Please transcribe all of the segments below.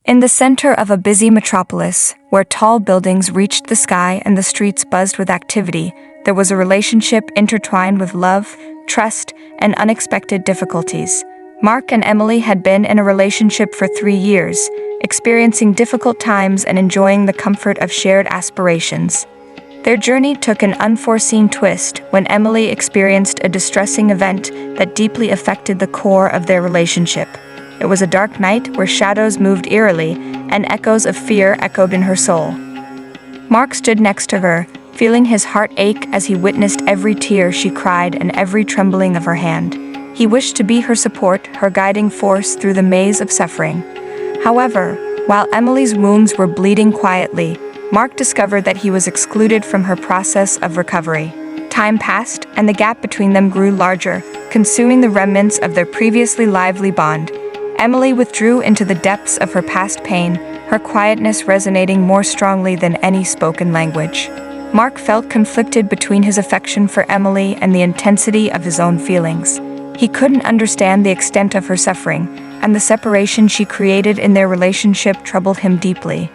In the center of a busy metropolis, where tall buildings reached the sky and the streets buzzed with activity, there was a relationship intertwined with love, trust, and unexpected difficulties. Mark and Emily had been in a relationship for 3 years, experiencing difficult times and enjoying the comfort of shared aspirations. Their journey took an unforeseen twist when Emily experienced a distressing event that deeply affected the core of their relationship. It was a dark night where shadows moved eerily and echoes of fear echoed in her soul. Mark stood next to her, feeling his heart ache as he witnessed every tear she cried and every trembling of her hand. He wished to be her support, her guiding force through the maze of suffering. However, while Emily's wounds were bleeding quietly, Mark discovered that he was excluded from her process of recovery. Time passed, and the gap between them grew larger, consuming the remnants of their previously lively bond. Emily withdrew into the depths of her past pain, her quietness resonating more strongly than any spoken language. Mark felt conflicted between his affection for Emily and the intensity of his own feelings. He couldn't understand the extent of her suffering, and the separation she created in their relationship troubled him deeply.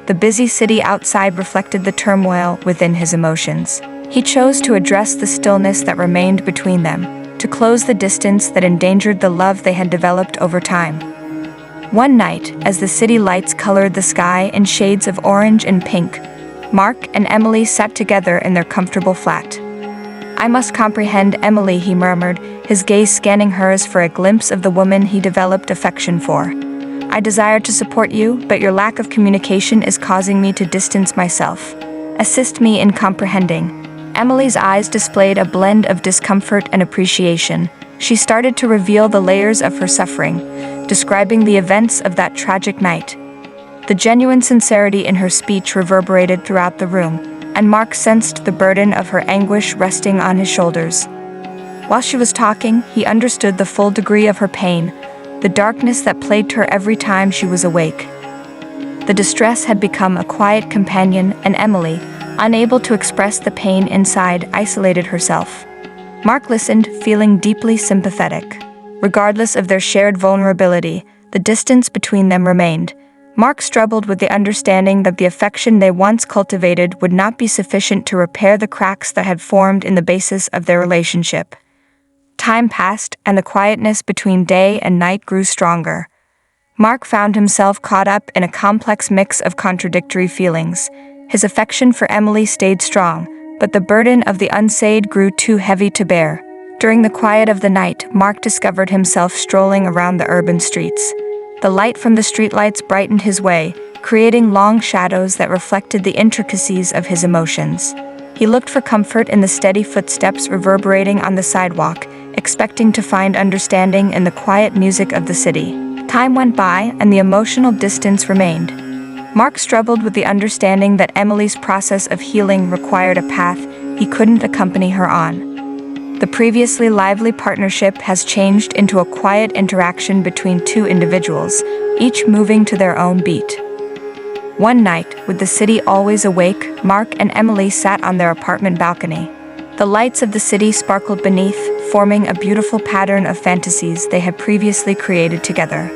The busy city outside reflected the turmoil within his emotions. He chose to address the stillness that remained between them, to close the distance that endangered the love they had developed over time. One night, as the city lights colored the sky in shades of orange and pink, Mark and Emily sat together in their comfortable flat. "I must comprehend Emily," he murmured, his gaze scanning hers for a glimpse of the woman he developed affection for. "I desire to support you, but your lack of communication is causing me to distance myself. Assist me in comprehending." Emily's eyes displayed a blend of discomfort and appreciation. She started to reveal the layers of her suffering, describing the events of that tragic night. The genuine sincerity in her speech reverberated throughout the room, and Mark sensed the burden of her anguish resting on his shoulders. While she was talking, he understood the full degree of her pain, the darkness that plagued her every time she was awake. The distress had become a quiet companion, and Emily, unable to express the pain inside, isolated herself. Mark listened, feeling deeply sympathetic. Regardless of their shared vulnerability, the distance between them remained. Mark struggled with the understanding that the affection they once cultivated would not be sufficient to repair the cracks that had formed in the basis of their relationship. Time passed, and the quietness between day and night grew stronger. Mark found himself caught up in a complex mix of contradictory feelings. His affection for Emily stayed strong, but the burden of the unsaid grew too heavy to bear. During the quiet of the night, Mark discovered himself strolling around the urban streets. The light from the streetlights brightened his way, creating long shadows that reflected the intricacies of his emotions. He looked for comfort in the steady footsteps reverberating on the sidewalk, expecting to find understanding in the quiet music of the city. Time went by, and the emotional distance remained. Mark struggled with the understanding that Emily's process of healing required a path he couldn't accompany her on. The previously lively partnership has changed into a quiet interaction between two individuals, each moving to their own beat. One night, with the city always awake, Mark and Emily sat on their apartment balcony. The lights of the city sparkled beneath, forming a beautiful pattern of fantasies they had previously created together.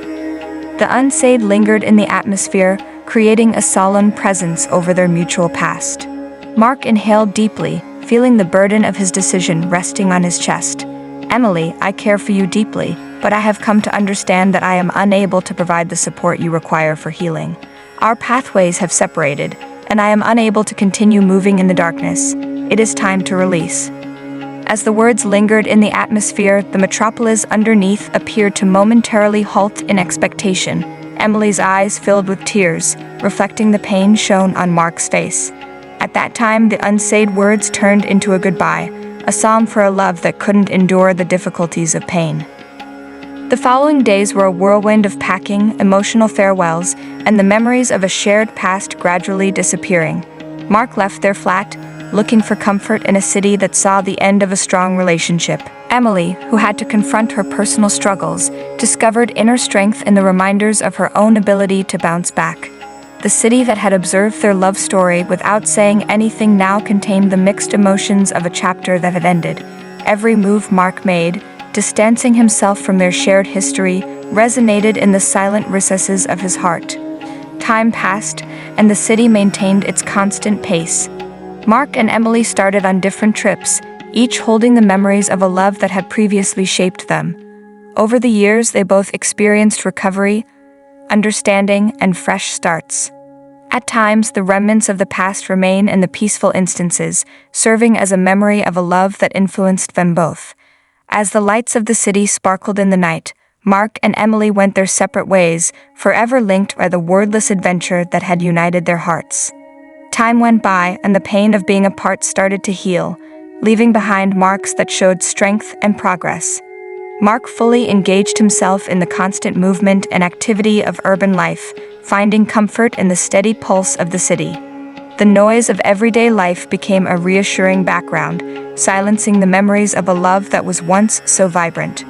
The unsaid lingered in the atmosphere, creating a solemn presence over their mutual past. Mark inhaled deeply, feeling the burden of his decision resting on his chest. "Emily, I care for you deeply, but I have come to understand that I am unable to provide the support you require for healing. Our pathways have separated, and I am unable to continue moving in the darkness. It is time to release." As the words lingered in the atmosphere, the metropolis underneath appeared to momentarily halt in expectation. Emily's eyes filled with tears, reflecting the pain shown on Mark's face. At that time, the unsaid words turned into a goodbye, a psalm for a love that couldn't endure the difficulties of pain. The following days were a whirlwind of packing, emotional farewells, and the memories of a shared past gradually disappearing. Mark left their flat, looking for comfort in a city that saw the end of a strong relationship. Emily, who had to confront her personal struggles, discovered inner strength in the reminders of her own ability to bounce back. The city that had observed their love story without saying anything now contained the mixed emotions of a chapter that had ended. Every move Mark made, distancing himself from their shared history, resonated in the silent recesses of his heart. Time passed, and the city maintained its constant pace. Mark and Emily started on different trips, each holding the memories of a love that had previously shaped them. Over the years, they both experienced recovery, understanding, and fresh starts. At times, the remnants of the past remain in the peaceful instances, serving as a memory of a love that influenced them both. As the lights of the city sparkled in the night, Mark and Emily went their separate ways, forever linked by the wordless adventure that had united their hearts. Time went by, and the pain of being apart started to heal, leaving behind marks that showed strength and progress. Mark fully engaged himself in the constant movement and activity of urban life, finding comfort in the steady pulse of the city. The noise of everyday life became a reassuring background, silencing the memories of a love that was once so vibrant.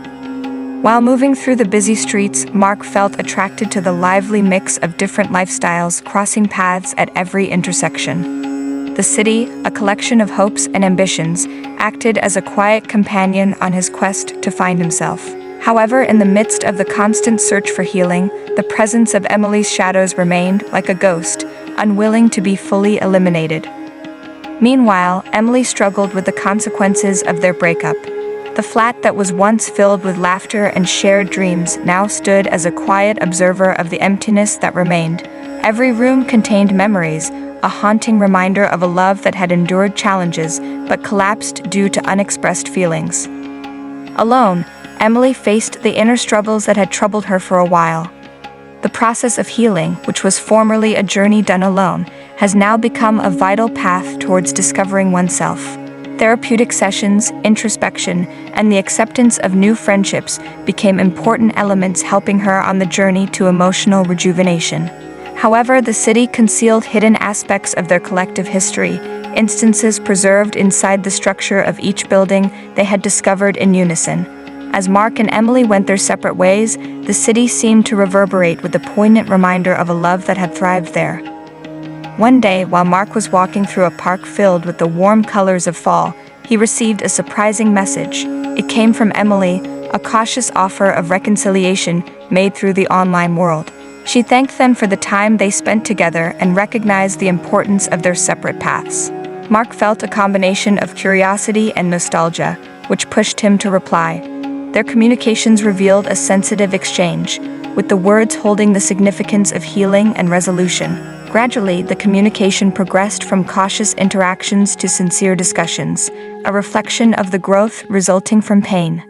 While moving through the busy streets, Mark felt attracted to the lively mix of different lifestyles crossing paths at every intersection. The city, a collection of hopes and ambitions, acted as a quiet companion on his quest to find himself. However, in the midst of the constant search for healing, the presence of Emily's shadows remained like a ghost, unwilling to be fully eliminated. Meanwhile, Emily struggled with the consequences of their breakup. The flat that was once filled with laughter and shared dreams now stood as a quiet observer of the emptiness that remained. Every room contained memories, a haunting reminder of a love that had endured challenges but collapsed due to unexpressed feelings. Alone, Emily faced the inner struggles that had troubled her for a while. The process of healing, which was formerly a journey done alone, has now become a vital path towards discovering oneself. Therapeutic sessions, introspection, and the acceptance of new friendships became important elements helping her on the journey to emotional rejuvenation. However, the city concealed hidden aspects of their collective history, instances preserved inside the structure of each building they had discovered in unison. As Mark and Emily went their separate ways, the city seemed to reverberate with a poignant reminder of a love that had thrived there. One day, while Mark was walking through a park filled with the warm colors of fall, he received a surprising message. It came from Emily, a cautious offer of reconciliation made through the online world. She thanked them for the time they spent together and recognized the importance of their separate paths. Mark felt a combination of curiosity and nostalgia, which pushed him to reply. Their communications revealed a sensitive exchange, with the words holding the significance of healing and resolution. Gradually, the communication progressed from cautious interactions to sincere discussions, a reflection of the growth resulting from pain.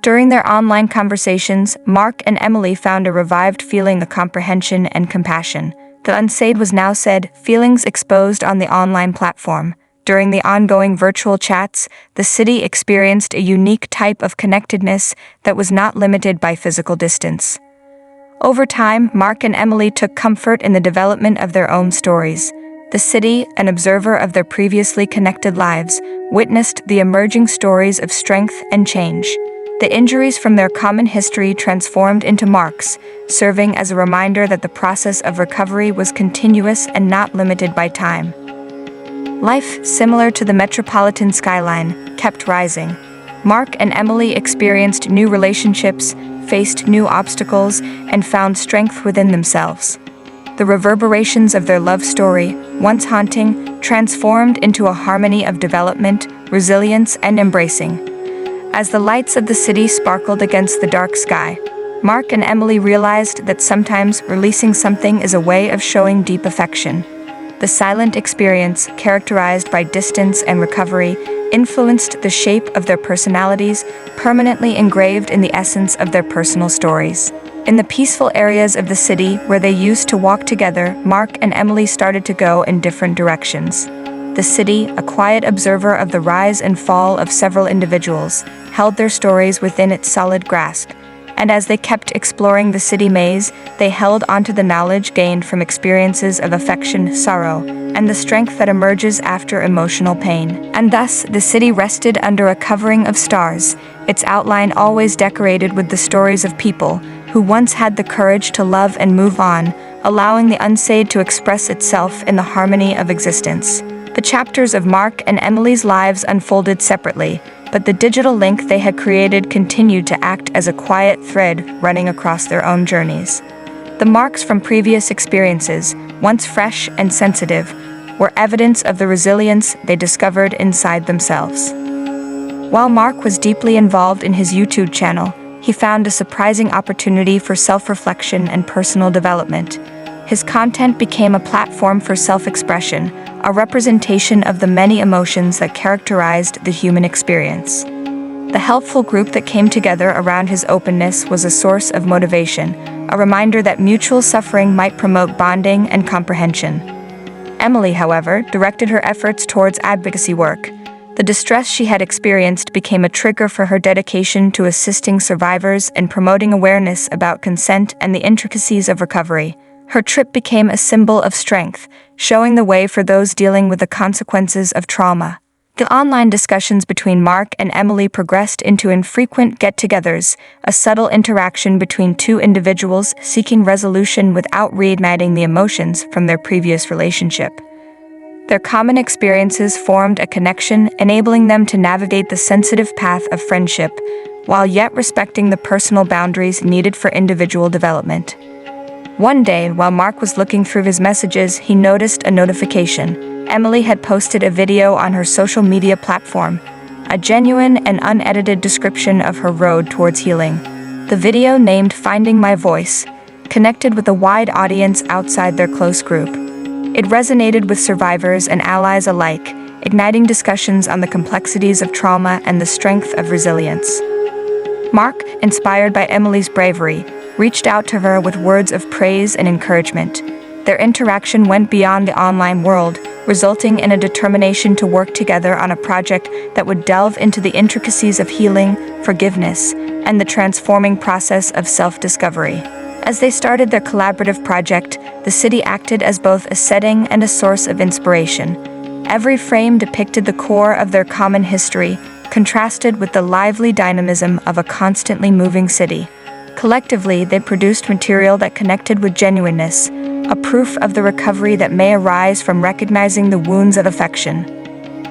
During their online conversations, Mark and Emily found a revived feeling of comprehension and compassion. The unsaid was now said, feelings exposed on the online platform. During the ongoing virtual chats, the city experienced a unique type of connectedness that was not limited by physical distance. Over time, Mark and Emily took comfort in the development of their own stories. The city, an observer of their previously connected lives, witnessed the emerging stories of strength and change. The injuries from their common history transformed into marks, serving as a reminder that the process of recovery was continuous and not limited by time. Life, similar to the metropolitan skyline, kept rising. Mark and Emily experienced new relationships, faced new obstacles, and found strength within themselves. The reverberations of their love story, once haunting, transformed into a harmony of development, resilience, and embracing. As the lights of the city sparkled against the dark sky, Mark and Emily realized that sometimes releasing something is a way of showing deep affection. The silent experience, characterized by distance and recovery, influenced the shape of their personalities, permanently engraved in the essence of their personal stories. In the peaceful areas of the city where they used to walk together, Mark and Emily started to go in different directions. The city, a quiet observer of the rise and fall of several individuals, held their stories within its solid grasp. And as they kept exploring the city maze, they held onto the knowledge gained from experiences of affection, sorrow, and the strength that emerges after emotional pain. And thus, the city rested under a covering of stars, its outline always decorated with the stories of people who once had the courage to love and move on, allowing the unsaid to express itself in the harmony of existence. The chapters of Mark and Emily's lives unfolded separately, but the digital link they had created continued to act as a quiet thread running across their own journeys. The marks from previous experiences, once fresh and sensitive, were evidence of the resilience they discovered inside themselves. While Mark was deeply involved in his YouTube channel, he found a surprising opportunity for self-reflection and personal development. His content became a platform for self-expression, a representation of the many emotions that characterized the human experience. The helpful group that came together around his openness was a source of motivation, a reminder that mutual suffering might promote bonding and comprehension. Emily, however, directed her efforts towards advocacy work. The distress she had experienced became a trigger for her dedication to assisting survivors and promoting awareness about consent and the intricacies of recovery. Her trip became a symbol of strength, showing the way for those dealing with the consequences of trauma. The online discussions between Mark and Emily progressed into infrequent get-togethers, a subtle interaction between two individuals seeking resolution without reigniting the emotions from their previous relationship. Their common experiences formed a connection, enabling them to navigate the sensitive path of friendship, while yet respecting the personal boundaries needed for individual development. One day, while Mark was looking through his messages, he noticed a notification. Emily had posted a video on her social media platform, a genuine and unedited description of her road towards healing. The video, named "Finding My Voice," connected with a wide audience outside their close group. It resonated with survivors and allies alike, igniting discussions on the complexities of trauma and the strength of resilience. Mark, inspired by Emily's bravery, reached out to her with words of praise and encouragement. Their interaction went beyond the online world, resulting in a determination to work together on a project that would delve into the intricacies of healing, forgiveness, and the transforming process of self-discovery. As they started their collaborative project, the city acted as both a setting and a source of inspiration. Every frame depicted the core of their common history, contrasted with the lively dynamism of a constantly moving city. Collectively, they produced material that connected with genuineness, a proof of the recovery that may arise from recognizing the wounds of affection.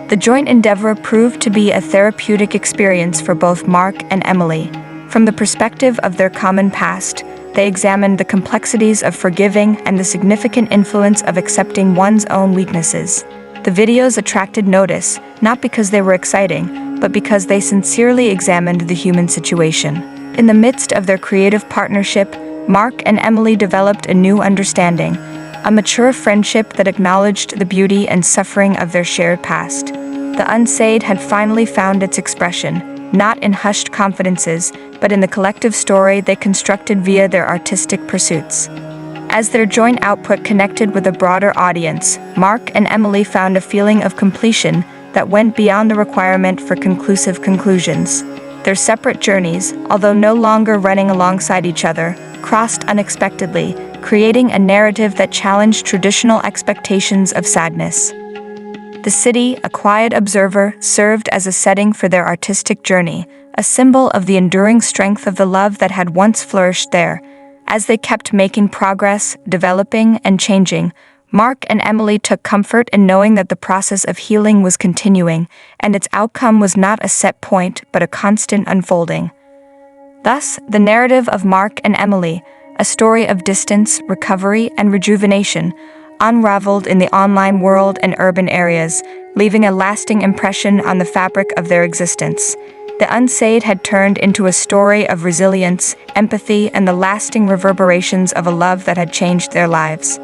The joint endeavor proved to be a therapeutic experience for both Mark and Emily. From the perspective of their common past, they examined the complexities of forgiving and the significant influence of accepting one's own weaknesses. The videos attracted notice, not because they were exciting, but because they sincerely examined the human situation. In the midst of their creative partnership, Mark and Emily developed a new understanding, a mature friendship that acknowledged the beauty and suffering of their shared past. The unsaid had finally found its expression, not in hushed confidences, but in the collective story they constructed via their artistic pursuits. As their joint output connected with a broader audience, Mark and Emily found a feeling of completion that went beyond the requirement for conclusive conclusions. Their separate journeys, although no longer running alongside each other, crossed unexpectedly, creating a narrative that challenged traditional expectations of sadness. The city, a quiet observer, served as a setting for their artistic journey, a symbol of the enduring strength of the love that had once flourished there. As they kept making progress, developing, and changing, Mark and Emily took comfort in knowing that the process of healing was continuing, and its outcome was not a set point but a constant unfolding. Thus, the narrative of Mark and Emily, a story of distance, recovery, and rejuvenation, unraveled in the online world and urban areas, leaving a lasting impression on the fabric of their existence. The unsaid had turned into a story of resilience, empathy, and the lasting reverberations of a love that had changed their lives.